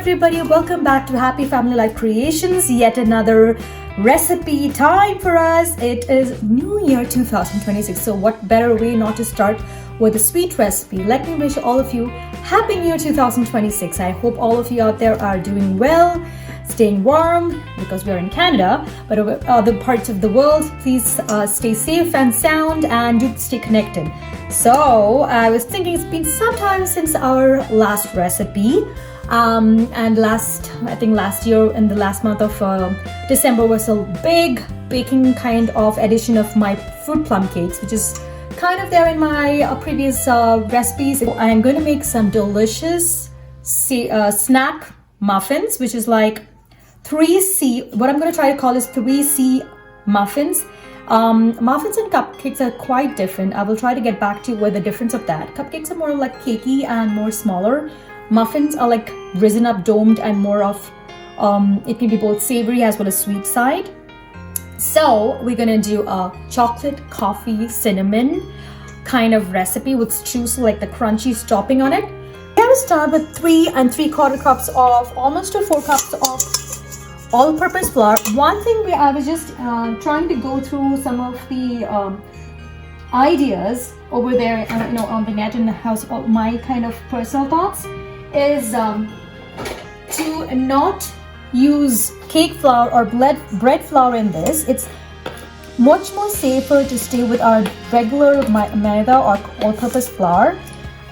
everybody, welcome back to Happy Family Life Creations. Yet another recipe time for us. It is New Year 2026, so what better way not to start with a sweet recipe. Let me wish all of you Happy New Year 2026. I hope all of you out there are doing well, staying warm because we are in Canada, but other parts of the world, please stay safe and sound and do stay connected. So I was thinking it's been some time since our last recipe, and last year in the last month of December was a big baking kind of edition of my fruit plum cakes, which is kind of there in my previous recipes. I'm going to make some delicious snack muffins, which is like 3C. What I'm going to try to call is 3C muffins. Muffins and cupcakes are quite different. I will try to get back to you with the difference of that. Cupcakes are more like cakey and more smaller. Muffins are like risen up, domed, and more of it can be both savory as well as sweet side. So we're gonna do a chocolate, coffee, cinnamon kind of recipe with streusel, like the crunchy topping on it. I have to start with 3 3/4 cups of almost to 4 cups of all-purpose flour. One thing I was just trying to go through some of the ideas over there, on the net in the house. My kind of personal thoughts is to not use cake flour or bread flour in this. It's much more safer to stay with our regular maida or all-purpose flour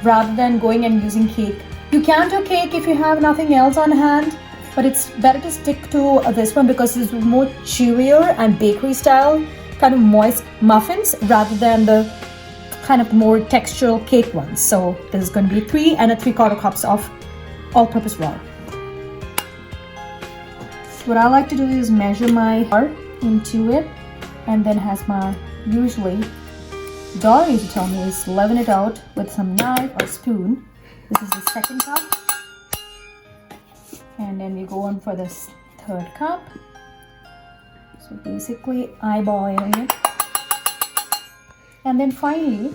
rather than going and using cake. You can do cake if you have nothing else on hand, but it's better to stick to this one because it's more chewier and bakery style kind of moist muffins rather than the kind of more textural cake ones. So this is going to be 3 3/4 cups of all-purpose flour. What I like to do is measure my flour into it, and then has my usually daughter used to tell me is leaven it out with some knife or spoon. This is the second cup, and then we go on for this third cup. So basically eyeballing it, and then finally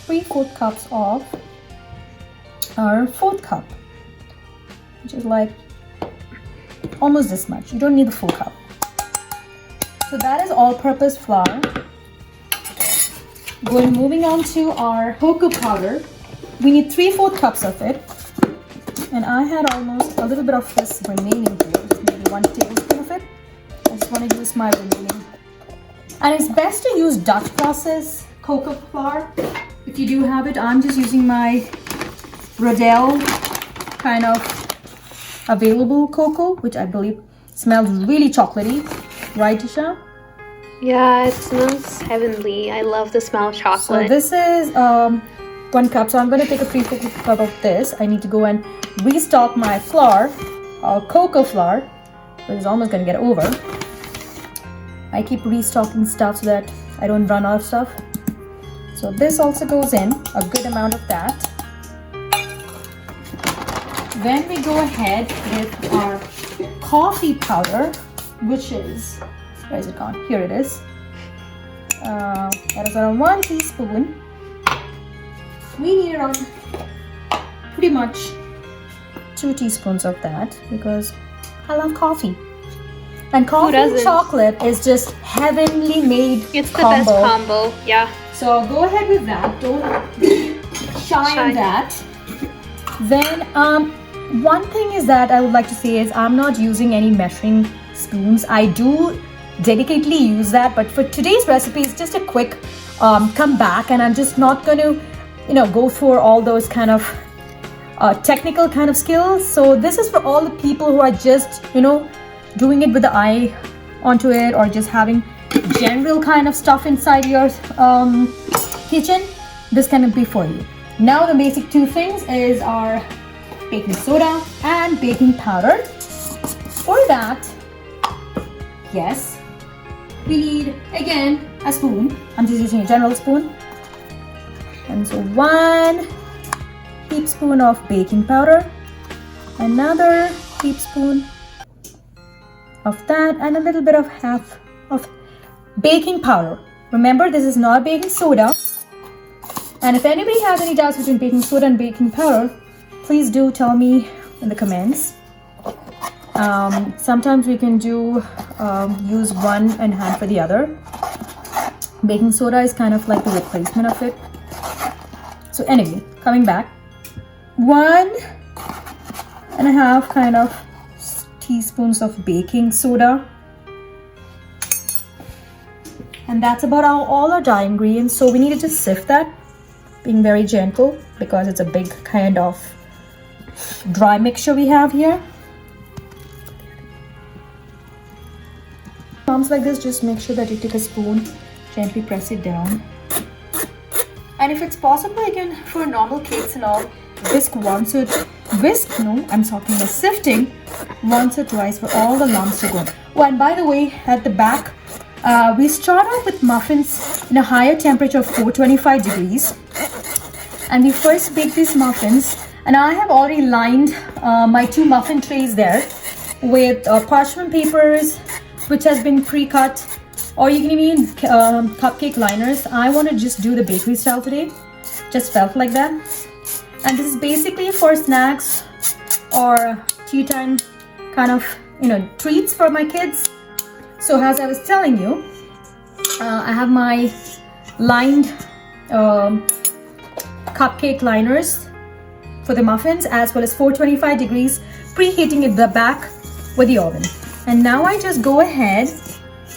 3/4 cups of our fourth cup, which is like almost this much. You don't need the full cup. So that is all-purpose flour. Moving on to our cocoa powder. We need 3/4 cups of it, and I had almost a little bit of this remaining here, maybe 1 tablespoon of it. I just want to use my remaining. And it's best to use Dutch process cocoa flour if you do have it. I'm just using my Rodell kind of available cocoa, which I believe smells really chocolatey, right, Tisha? Yeah, it smells heavenly. I love the smell of chocolate. So this is 1 cup. So I'm going to take a 3/4 cup of this. I need to go and restock my flour, cocoa flour, which is almost going to get over. I keep restocking stuff so that I don't run out of stuff. So this also goes in, a good amount of that. Then we go ahead with our coffee powder, which is, where is it gone? Here it is. That is around 1 teaspoon. We need around pretty much 2 teaspoons of that because I love coffee. And coffee and chocolate is just heavenly made combo. It's the best combo, yeah. So go ahead with that. Don't be shy on that. Then one thing is that I would like to say is I'm not using any measuring spoons. I do dedicatedly use that, but for today's recipe it's just a quick comeback, and I'm just not going to go through all those kind of technical kind of skills. So this is for all the people who are just doing it with the eye onto it, or just having general kind of stuff inside your kitchen. This can be for you. Now the basic 2 things is our baking soda and baking powder. For that, yes, we need again a spoon. I'm just using a general spoon. And so 1 teaspoon of baking powder, another teaspoon of that, and a little bit of half of baking powder. Remember, this is not baking soda. And if anybody has any doubts between baking soda and baking powder, please do tell me in the comments. Sometimes we can do use one and hand for the other. Baking soda is kind of like the replacement of it. So anyway, coming back, 1.5 kind of teaspoons of baking soda, and that's about all our dry ingredients. So we need to just sift that, being very gentle because it's a big kind of dry mixture we have here. Comes like this, just make sure that you take a spoon, gently press it down. And if it's possible, again, for normal cakes and all, sifting once or twice for all the lumps to go. Oh, and by the way, at the back, we start off with muffins in a higher temperature of 425 degrees. And we first bake these muffins. And I have already lined my 2 muffin trays there with parchment papers, which has been pre-cut. Or you can even use cupcake liners. I want to just do the bakery style today. Just felt like that. And this is basically for snacks or tea time kind of, treats for my kids. So as I was telling you, I have my lined cupcake liners for the muffins, as well as 425 degrees, preheating at the back with the oven. And now I just go ahead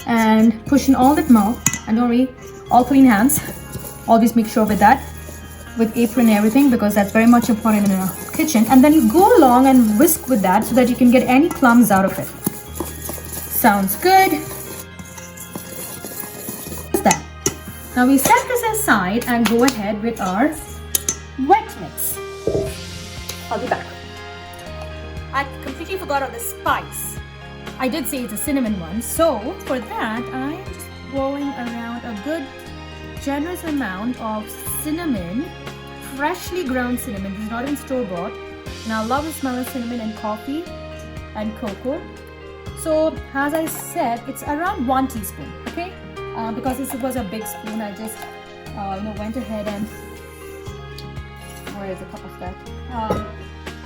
and push in all that milk, and don't worry, all clean hands. Always make sure with that, with apron and everything, because that's very much important in a kitchen. And then you go along and whisk with that so that you can get any clumps out of it. Sounds good. That's that. Now we set this aside and go ahead with our wet mix. I'll be back. I completely forgot all the spice. I did say it's a cinnamon one, so for that I'm just rolling around a good generous amount of cinnamon, freshly ground cinnamon. This is not in store-bought, and I love the smell of cinnamon in coffee and cocoa. So as I said, it's around 1 teaspoon, okay? Because this was a big spoon, I just went ahead and where is a cup of that?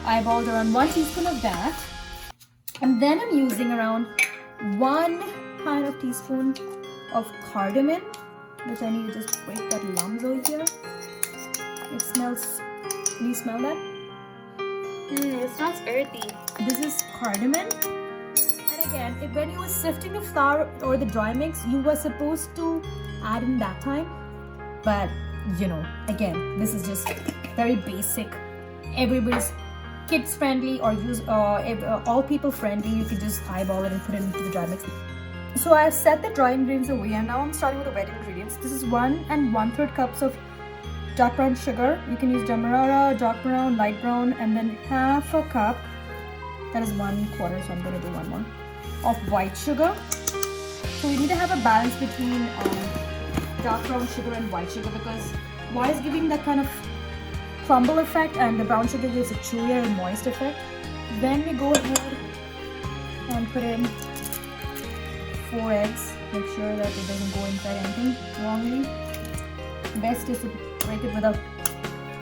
I boiled around 1 teaspoon of that. And then I'm using around 1 kind of teaspoon of cardamom, which I need to just break that lumps over here. It smells, can you smell that? It smells earthy. This is cardamom. And again, when you were sifting the flour or the dry mix, you were supposed to add in that time. But, again, this is just very basic. Everybody's kids friendly or use all people friendly. You can just eyeball it and put it into the dry mix. So I've set the dry ingredients away, and now I'm starting with the wet ingredients. This is 1 1/3 cups of dark brown sugar. You can use demerara, dark brown, light brown, and then half a cup, that is 1/4, so I'm going to do 1 more, of white sugar. So we need to have a balance between dark brown sugar and white sugar, because white is giving that kind of crumble effect and the brown sugar gives a chewier and moist effect. Then we go ahead and put in 4 eggs. Make sure that it doesn't go inside anything wrongly. Best is to break it with a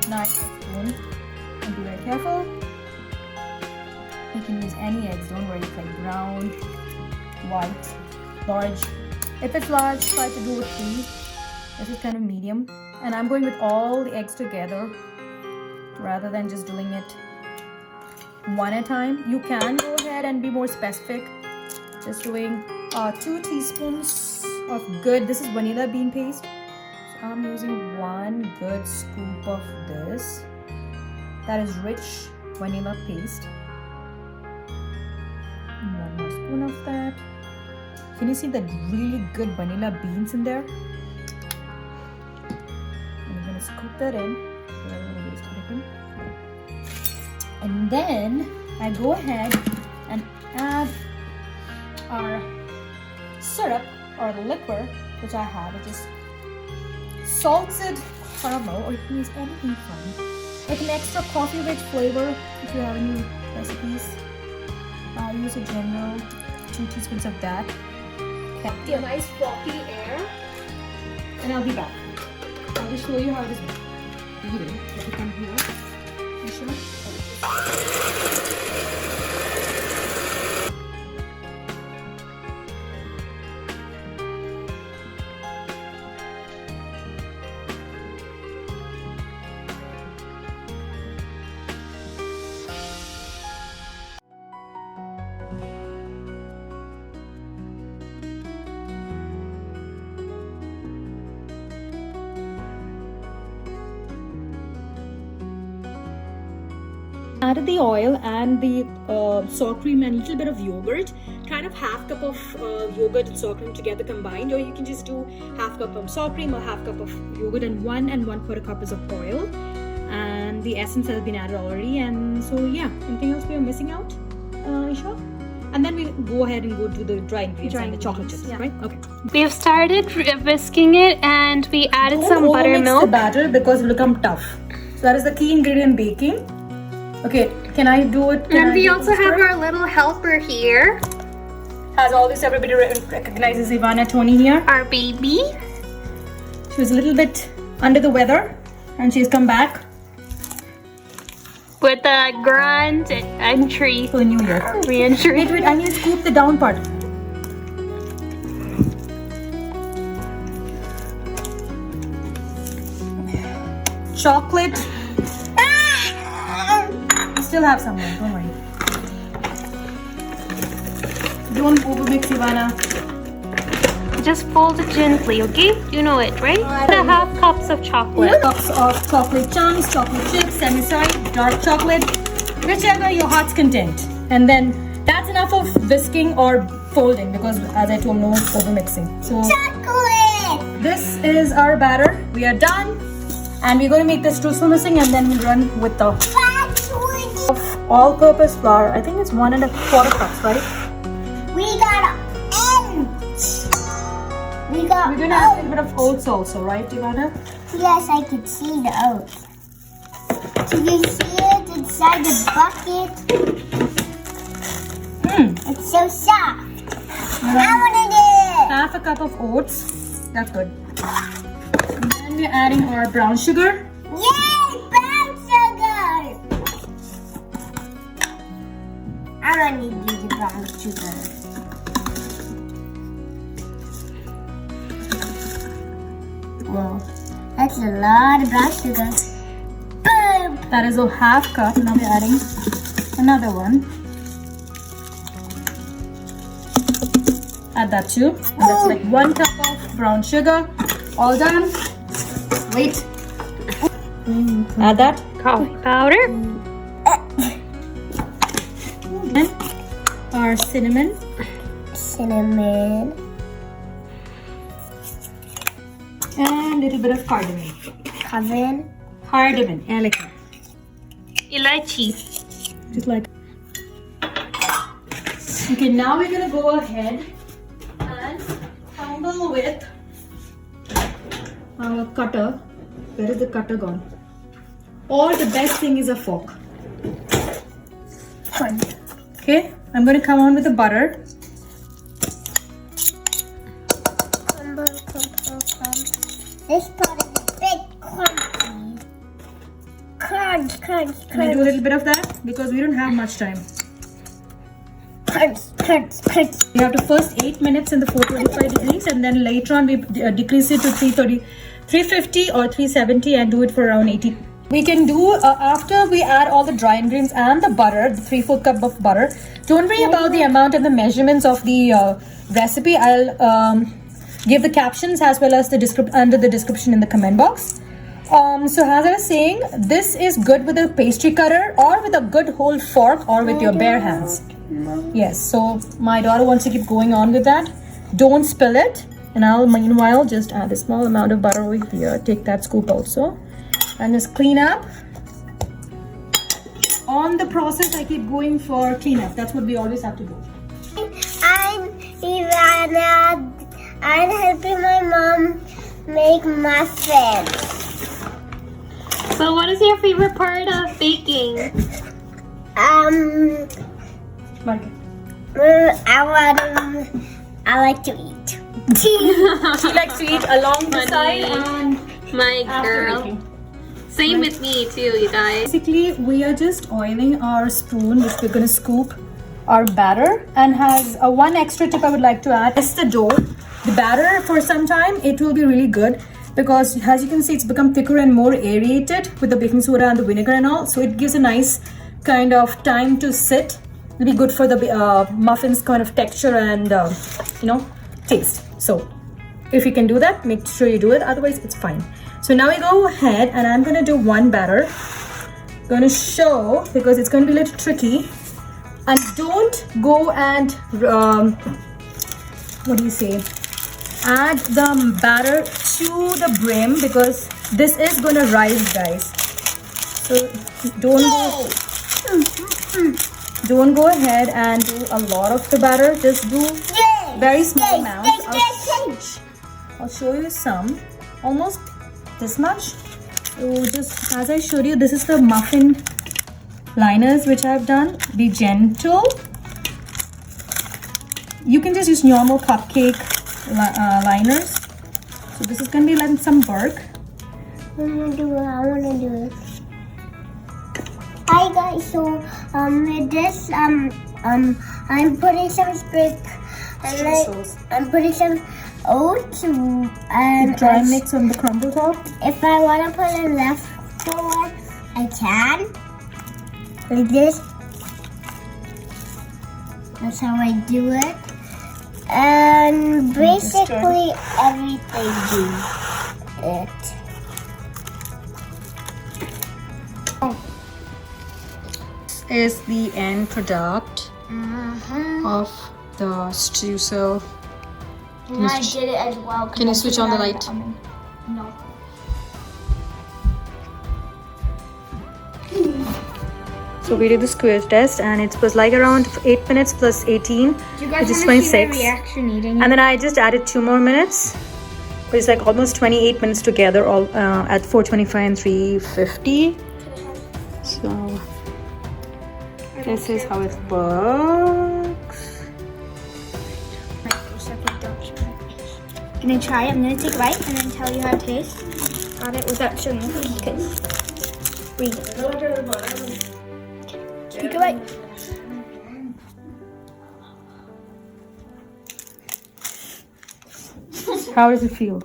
knife or spoon and be very careful. You can use any eggs, don't worry, it's like brown, white, large. If it's large, try to do with 3. This is kind of medium. And I'm going with all the eggs together rather than just doing it one at a time. You can go ahead and be more specific, just doing 2 teaspoons of good, this is vanilla bean paste. So I'm using 1 good scoop of this, that is rich vanilla paste, and 1 more spoon of that. Can you see the really good vanilla beans in there? I'm gonna scoop that in. And then I go ahead and add our syrup or liquor, which I have, which is salted caramel, or you can use anything fun, like an extra coffee-rich flavor. If you have any recipes, I'll use a general 2 teaspoons of that. Okay, a nice frothy air, and I'll be back. I'll just show you how it is beaten. If you come here, you sure? added the oil and the sour cream and a little bit of yogurt, kind of half cup of yogurt and sour cream together combined, or you can just do half cup of sour cream or half cup of yogurt and 1¼ cup of oil. And the essence has been added already. And so yeah, anything else we are missing out, Isha? And then we go ahead and go to the dry ingredients and the chocolate chips, right? Okay. We've started whisking it and we added some buttermilk. The batter because it will become tough. So that is the key ingredient baking. Okay, can I do it? And we also have our little helper here. As always, everybody recognizes Ivana Tony here. Our baby. She was a little bit under the weather and she's come back. With a grand entry. For the new year. Re-entry. Wait, I need to scoop the down part. Chocolate. I still have some more, don't worry. Don't over mix, Ivana. Just fold it gently, okay? You know it, right? Put a half cups of chocolate. Cups of chocolate chunks, chocolate chips, semi-side, dark chocolate, whichever your heart's content. And then that's enough of whisking or folding because, as I told, no over mixing. So Chocolate! this is our batter. We are done, and we're going to make the streusel mixing, and then we'll run with the of all-purpose flour. I think it's 1¼ cups, right? We got an inch. We're We're gonna add a little bit of oats also, right, Ivana? Yes, I can see the oats. Can you see it inside the bucket? It's so soft. I want it. ½ cup of oats. That's good. And then we're adding our brown sugar. Yay, brown sugar. I don't need to use the brown sugar. Whoa, that's a lot of brown sugar. Boom! That is a ½ cup. Now we're adding another one. Add that too. And that's like 1 cup of brown sugar. All done. Wait. Add that. Coffee powder. And our cinnamon. Cinnamon. And a little bit of cardamom. Cardamom. I like that. Elaichi. Just like. Okay, now we're gonna go ahead and fumble with our cutter. Where is the cutter gone? Or the best thing is a fork. Fun. Okay, I'm gonna come on with the butter. This part is a bit crunchy. Crunch, crunch, Can I do a crunch. little bit of that? Because we don't have much time. Crunch, crunch, crunch. We have to first 8 minutes in the 425 degrees and then later on we decrease it to 350 or 370 and do it for around 80. We can do after we add all the dry ingredients and the butter, the 3/4 cup of butter. Don't worry about the amount and the measurements of the recipe. I'll give the captions as well as the under the description in the comment box. So as I was saying, this is good with a pastry cutter or with a good whole fork or with your bare hands. Yes, so my daughter wants to keep going on with that. Don't spill it. And I'll meanwhile just add a small amount of butter over here. Take that scoop also. And just clean up. On the process, I keep going for cleanup. That's what we always have to do. I'm Ivana. I'm helping my mom make muffins. So what is your favorite part of baking? I like to eat. She likes to eat along the side and My after girl. making. Same with me too, you guys. Basically, we are just oiling our spoon, which we're going to scoop our batter, and has one extra tip I would like to add. It's the dough. The batter, for some time, it will be really good because as you can see, it's become thicker and more aerated with the baking soda and the vinegar and all. So it gives a nice kind of time to sit. It'll be good for the muffins kind of texture and, taste. So if you can do that, make sure you do it. Otherwise, it's fine. So now we go ahead and I'm going to do one batter. going to show because it's going to be a little tricky. And don't go and what do you say, add the batter to the brim because this is going to rise, guys. So don't go ahead and do a lot of the batter. Just do very small amounts. I'll show you some, almost this much. So just as I showed you, this is the muffin liners which I've done. Be gentle. You can just use normal cupcake liners. So this is gonna be like some work. I wanna do it. Hi guys, so with this I'm putting some I'm putting some oats and dry mix on the crumble top. If I want to put it leftover, I can. Like this. That's how I do it. And basically everything do it. This is the end product of the streusel. And I did it as well. Can you switch on the light? No. So we did the square test and it was like around 8 minutes plus 18, which is 26. And then I just added 2 more minutes, which is like almost 28 minutes together, all at 425 and 350. So this is how it works. Can I try it? I'm gonna take a bite and then tell you how it tastes. Got it without showing you. Okay. Breathe. Take a bite. How does it feel?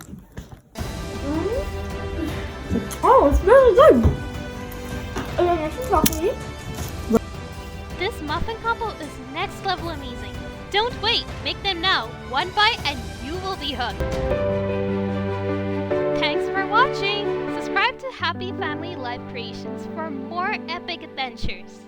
Oh, it's really good. And then there's some chocolate. This muffin combo is next level amazing. Don't wait, make them now. One bite and you will be hooked. Thanks for watching. Subscribe to Happy Family Life Creations for more epic adventures.